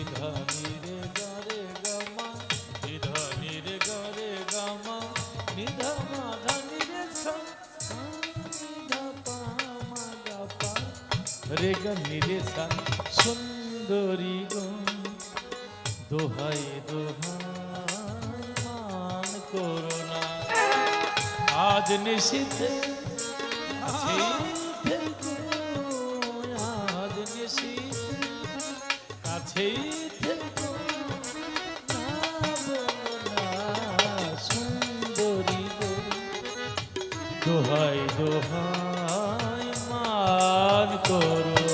Nida নিরে গরে গমা Nida নিরে গরে গমা নিধা মাধা নিরে সা নিধা পা মা গা পা রে গা নিরে সা সুন্দরী গো দোহাই দোহাই মান করো না আজ নিশীথে আজ নিশীথে কাছেই থেকো না বলো না সুন্দরী গো দোহাই দোহাই মান করো